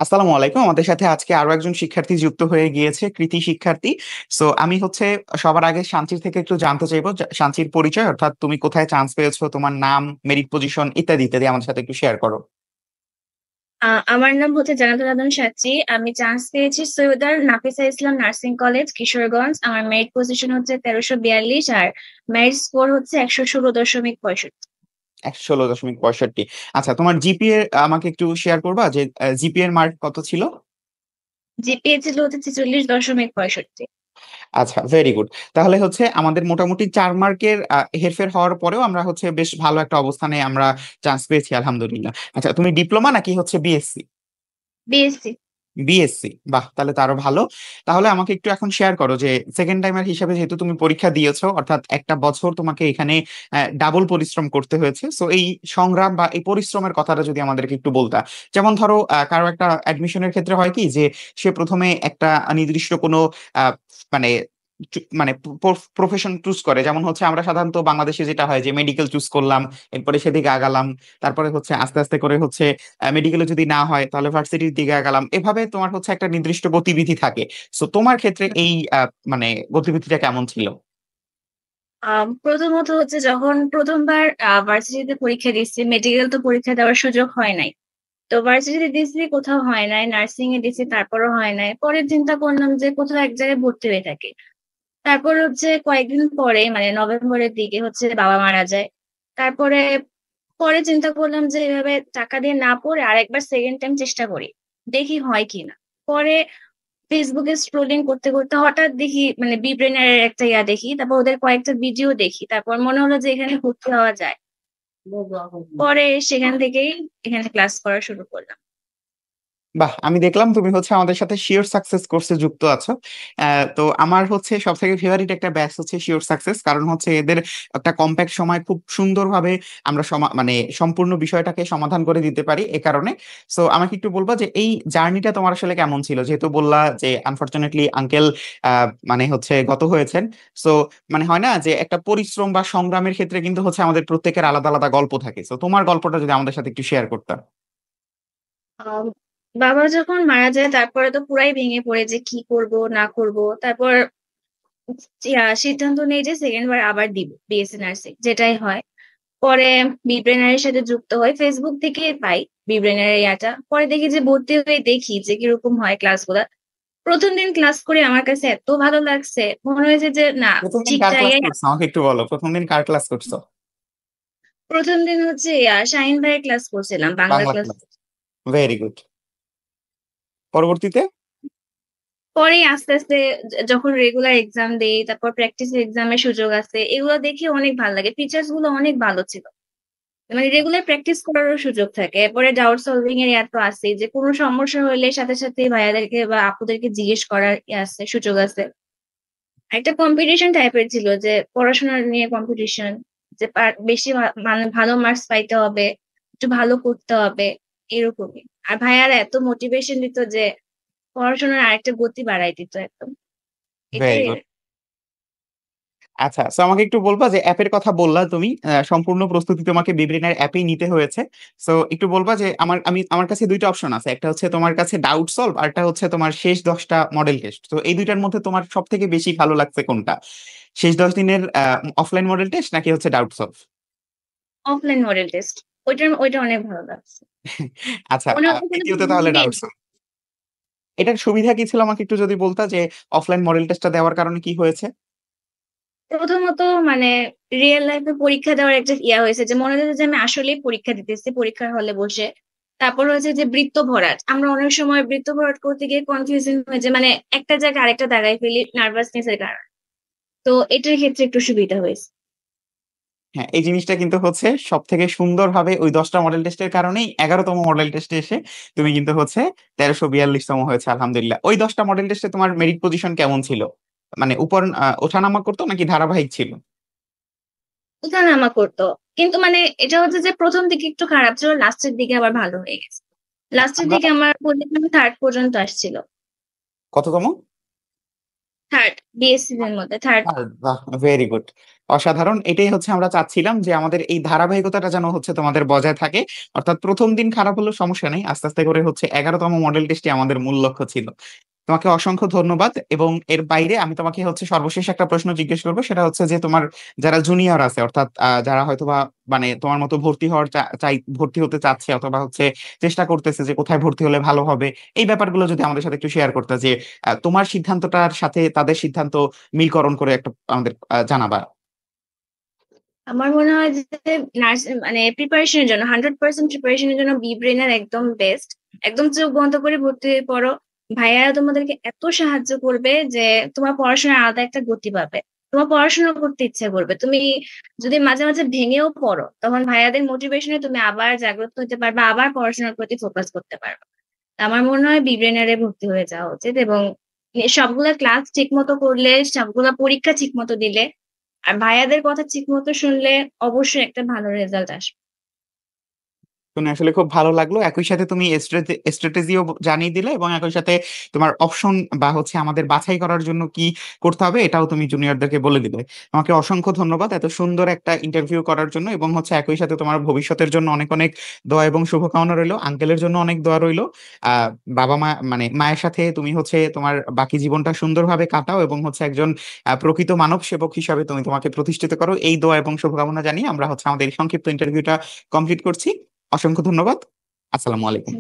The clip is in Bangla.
আসসালামু আলাইকুম। আমাদের সাথে আজকে আরো একজন শিক্ষার্থী যুক্ত হয়ে গিয়েছে, কৃতি শিক্ষার্থী। সো আমি সবার আগে শান্তির থেকে একটু জানতে চাইবো, শান্তির পরিচয়, অর্থাৎ তুমি কোথায় চান্স পেয়েছো, তোমার নাম, মেরিট পজিশন ইত্যাদি ইত্যাদি আমাদের সাথে একটু শেয়ার করো। আমার নাম হচ্ছে জানাতুল আদম সাচ্চি। আমি চান্স পেয়েছি সৈয়দার নাফিসা ইসলাম নার্সিং কলেজ কিশোরগঞ্জ। আমার মেরিট পজিশন হচ্ছে 1342, আর মেরিট স্কোর হচ্ছে 116.65। 116.65। আচ্ছা, তোমার জিপিএ আমাকে একটু শেয়ার করবা যে জিপিএ এর মার্ক কত ছিল? জিপিএ ছিল হচ্ছে 46.65। আচ্ছা, ভেরি গুড। তাহলে আমাদের মোটামুটি 4 মার্কের হেরফের হওয়ার পরেও আমরা বেশ ভালো একটা অবস্থানে আমরা চান্স পেয়েছি, আলহামদুলিল্লাহ। আচ্ছা, তুমি ডিপ্লোমা নাকি বিএসসি? বিএসসি। বিএসসি, বাহ, তাহলে তো আরো ভালো। তাহলে আমাকে একটু এখন শেয়ার করো যে সেকেন্ড টাইমার হিসেবে যেহেতু তুমি পরীক্ষা দিয়েছো, অর্থাৎ একটা বছর তোমাকে এখানে ডাবল পরিশ্রম করতে হয়েছে, সো এই সংগ্রাম বা এই পরিশ্রমের কথাটা যদি আমাদেরকে একটু বলতা। যেমন ধরো, কারো একটা অ্যাডমিশনের ক্ষেত্রে হয় কি যে সে প্রথমে একটা নির্দিষ্ট কোনো আহ, মানে মানে প্রফেশন চুজ করে। যেমন আমরা সাধারণত বাংলাদেশে যেটা হয় যে মেডিকেল চুজ করলাম, এরপরে সেদিকে আগালাম, তারপরে আস্তে আস্তে করে মেডিকেলে যদি না হয় তাহলে ভার্সিটির দিকে গেলাম, এভাবে তোমার একটা নির্দিষ্ট গতিবিধি থাকে। সো তোমার ক্ষেত্রে এই মানে গতিবিধিটা কেমন ছিল? প্রথমত হচ্ছে যখন প্রথমবার ভার্সিটিতে পরীক্ষা দিচ্ছি, মেডিকেল তো পরীক্ষা দেওয়ার সুযোগ হয় নাই। তো ভার্সিটিতে দিচ্ছি, কোথাও হয় নাই, নার্সিং এ দিচ্ছি, তারপরও হয় নাই। পরে চিন্তা করলাম যে কোথাও এক জায়গায় ভর্তি হয়ে থাকে। তারপর হচ্ছে কয়েকদিন পরে, মানে নভেম্বরের দিকে হচ্ছে বাবা মারা যায়। তারপরে পরে চিন্তা করলাম যে এভাবে টাকা দিয়ে না পড়ে আরেকবার সেকেন্ড টাইম চেষ্টা করি, দেখি হয় কিনা। পরে ফেসবুকে স্ক্রোলিং করতে করতে হঠাৎ দেখি, মানে বি ব্রেনের একটা দেখি, তারপর ওদের কয়েকটা ভিডিও দেখি, তারপর মনে হলো যে এখানে ভর্তি হওয়া যায়। পরে সেখান থেকেই এখানে ক্লাস করা শুরু করলাম। বাহ, আমি দেখলাম তুমি আমাদের সাথে শিওর সাকসেস কোর্সে যুক্ত আছো। তো আমার সব থেকে ফেভারিট একটা ব্যাচ শিওর সাকসেস, কারণ এদের একটা কম্প্যাক্ট সময় খুব সুন্দরভাবে আমরা মানে সম্পূর্ণ বিষয়টাকে সমাধান করে দিতে পারি এ কারণে। সো আমাকে একটু বলবা যে এই জার্নিটা তোমার আসলে কেমন ছিল, যেহেতু বললা যে আনফরচুনেটলি আঙ্কেল মানে গত হয়েছেন। সো মানে হয় না যে একটা পরিশ্রম বা সংগ্রামের ক্ষেত্রে কিন্তু আমাদের প্রত্যেকের আলাদা আলাদা গল্প থাকে। তো তোমার গল্পটা যদি আমাদের সাথে একটু শেয়ার করতে। আম, বাবা যখন মারা যায় তারপরে তো পুরাই ভেঙে পড়ে যে কি করব না করব। তারপর সিদ্ধান্ত নেই যে সেকেন্ড বার আবার দিব বিএসসি নার্সিং, যেটাই হয়। পরে বিব্রেনারের সাথে যুক্ত হই, ফেসবুক থেকে পাই বিব্রেনারের পরে দেখি যে ভর্তি হয়ে দেখি যে কিরকম হয় ক্লাসগুলা। প্রথম দিন ক্লাস করে আমার কাছে এত ভালো লাগছে, মনে হয়েছে যে না, প্রথম দিন ঠিক কার ক্লাস জায়গায়। করছো আমাকে একটু বলো, প্রথম দিন কার ক্লাস করছো? প্রথম দিন হচ্ছে শাহিন ভাইয়ের ক্লাস করছিলাম, Bangla Bangla class. Class. Very good. পরবর্তীতে? পরে আস্তে আস্তে যখন রেগুলার এক্সাম দেই, তারপর প্র্যাকটিস এক্সামের সুযোগ আছে, এগুলো দেখে অনেক ভালো লাগে। টিচার্স গুলো অনেক ভালো ছিল, মানে রেগুলার প্র্যাকটিস করারও সুযোগ থাকে। এরপরে ডাউট সলভিং এর তো আছে, যে কোনো সমস্যা হলে সাথে সাথে ভাইয়াদেরকে বা আপুদেরকে জিজ্ঞেস করার আছে, সুযোগ আছে। একটা কম্পিটিশন টাইপের ছিল, যে পড়াশোনা নিয়ে কম্পিটিশন, যে বেশি মানে ভালো মার্কস পাইতে হবে, একটু ভালো করতে হবে, এরকমই। আর ভাইয়ারা এত মোটিভেশন দিত যে পড়াশোনার আরেকটা গতি বাড়াই দিত একদম। ভেরি এটাই গুড। আর কি। আচ্ছা, তো আমাকে একটু বলবা যে অ্যাপের কথা বললা তুমি, সম্পূর্ণ প্রস্তুতি তোমাকে বিবরেনার অ্যাপেই নিতে হয়েছে। সো একটু বলবা যে আমার কাছে দুইটা অপশন আছে, একটা তোমার কাছে ডাউট সলভ, আর একটা তোমার শেষ 10টা মডেল টেস্ট। তো এই দুইটার মধ্যে তোমার সব থেকে বেশি ভালো লাগছে কোনটা, শেষ 10 দিনের অফলাইন মডেল টেস্ট নাকি doubt solve? Offline model test, ওইটা অনেক ভালো লাগছে। আচ্ছা, মনে হচ্ছে যেন দ্বিতীয়তে তাহলে নিজেই। Doubt solve. এটার সুবিধা কি ছিল আমাকে একটু যদি বলতা যে অফলাইন মডেল টেস্টটা দেওয়ার কারণে কি হয়েছে? প্রথমত মানে রিয়েল লাইফে পরীক্ষা দেওয়ার একটা হয়েছে, যে মনে হচ্ছে যে আমি আসলেই পরীক্ষা দিতেছি পরীক্ষার হলে বসে। তারপর হচ্ছে যে বৃত্ত ভরাট, আমরা অনেক সময় বৃত্ত ভরাট করতে গিয়ে কনফিউশন হয়ে যায়, মানে একটা জায়গায় আরেকটা দাঁড়ায় ফেলি নার্ভাসনেস এর কারণে। তো এটার ক্ষেত্রে একটু সুবিধা হয়েছে। হ্যাঁ, এই জিনিসটা কিন্তু সব থেকে সুন্দরভাবে ওই 10টা মডেল টেস্টের কারণেই 11তম মডেল টেস্টে এসে তুমি কিন্তু 1342তম হয়েছে, আলহামদুলিল্লাহ। ওই 10টা মডেল টেস্টে তোমার মেরিট পজিশন কেমন ছিল? মানে উপর ওঠানামা করতো নাকি ধারাবাহিক ছিল? উঠানামা করতো, কিন্তু মানে এটা হচ্ছে যে প্রথম দিকে একটু খারাপ ছিল, লাস্টের দিকে আবার ভালো হয়ে গেছে। লাস্টের আমরা দিকে আমার পজিশন থার্ড পর্যন্ত আসছিল। কততম? থার্ড, বিএসসি এর মধ্যে থার্ড। বাহ, ভেরি গুড। অসাধারণ, এটাই হচ্ছে আমরা চাচ্ছিলাম যে আমাদের এই ধারাবাহিকতাটা যেন হচ্ছে তোমাদের বজায় থাকে। অর্থাৎ প্রথম দিন খারাপ হলেও সমস্যা নেই, আস্তে আস্তে করে হচ্ছে 11তম মডেল টেস্টে আমাদের মূল লক্ষ্য ছিল। তোমাকে অসংখ্য ধন্যবাদ। এবং এর বাইরে আমি তোমাকে হচ্ছে সর্বশেষ একটা প্রশ্ন জিজ্ঞেস করবো, সেটা হচ্ছে যে তোমার যারা জুনিয়র আছে, অর্থাৎ যারা হয়তোবা মানে তোমার মতো ভর্তি হওয়ার ভর্তি হতে চাচ্ছে, অথবা হচ্ছে চেষ্টা করতেছে যে কোথায় ভর্তি হলে ভালো হবে, এই ব্যাপারগুলো যদি আমাদের সাথে একটু শেয়ার করতে, যে তোমার সিদ্ধান্তটার সাথে তাদের সিদ্ধান্ত মিলকরণ করে একটা আমাদের জানাবা। আমার মনে হয় যে নার্স মানে প্রিপারেশনের জন্য 100% প্রিপারেশনের জন্য বি ব্রেনের একদম বেস্ট। একদম চোখ বন্ধ করে ভর্তি হয়ে পড়ো। ভাইয়ারা তোমাদেরকে এত সাহায্য করবে যে তোমার পড়াশোনার আলাদা একটা গতি পাবে। তোমার পড়াশোনা করতে ইচ্ছে করবে। তুমি যদি মাঝে মাঝে ভেঙেও পড়ো, তখন ভাইয়াদের মোটিভেশনে তুমি আবার জাগ্রত হতে পারবে, আবার পড়াশোনার প্রতি ফোকাস করতে পারবে। আমার মনে হয় বি ব্রেনারে ভর্তি হয়ে যাওয়া উচিত। এবং সবগুলা ক্লাস ঠিক মতো করলে, সবগুলা পরীক্ষা ঠিক মতো দিলে, আর ভাইয়াদের কথা ঠিক মতো শুনলে অবশ্যই একটা ভালো রেজাল্ট আসবে। শুনে আসলে খুব ভালো লাগলো। একই সাথে তুমি স্ট্র্যাটেজিও জানিয়ে দিলে, এবং একই সাথে তোমার অপশন বা হচ্ছে আমাদের বাছাই করার জন্য কি করতে হবে এটাও তুমি জুনিয়রদেরকে বলে দিলে। তোমাকে অসংখ্য ধন্যবাদ এত সুন্দর একটা ইন্টারভিউ করার জন্য। এবং হচ্ছে একই সাথে তোমার ভবিষ্যতের জন্য অনেক অনেক দোয়া এবং শুভকামনা রইলো। আঙ্কেলের জন্য অনেক দোয়া রইলো। আহ বাবা মা মানে মায়ের সাথে তুমি হচ্ছে তোমার বাকি জীবনটা সুন্দরভাবে কাটাও, এবং হচ্ছে একজন প্রকৃত মানব সেবক হিসাবে তুমি তোমাকে প্রতিষ্ঠিত করো, এই দোয়া এবং শুভকামনা জানিয়ে আমরা হচ্ছে আমাদের এই সংক্ষিপ্ত ইন্টারভিউটা কমপ্লিট করছি। অসংখ্য ধন্যবাদ। আসসালামু আলাইকুম।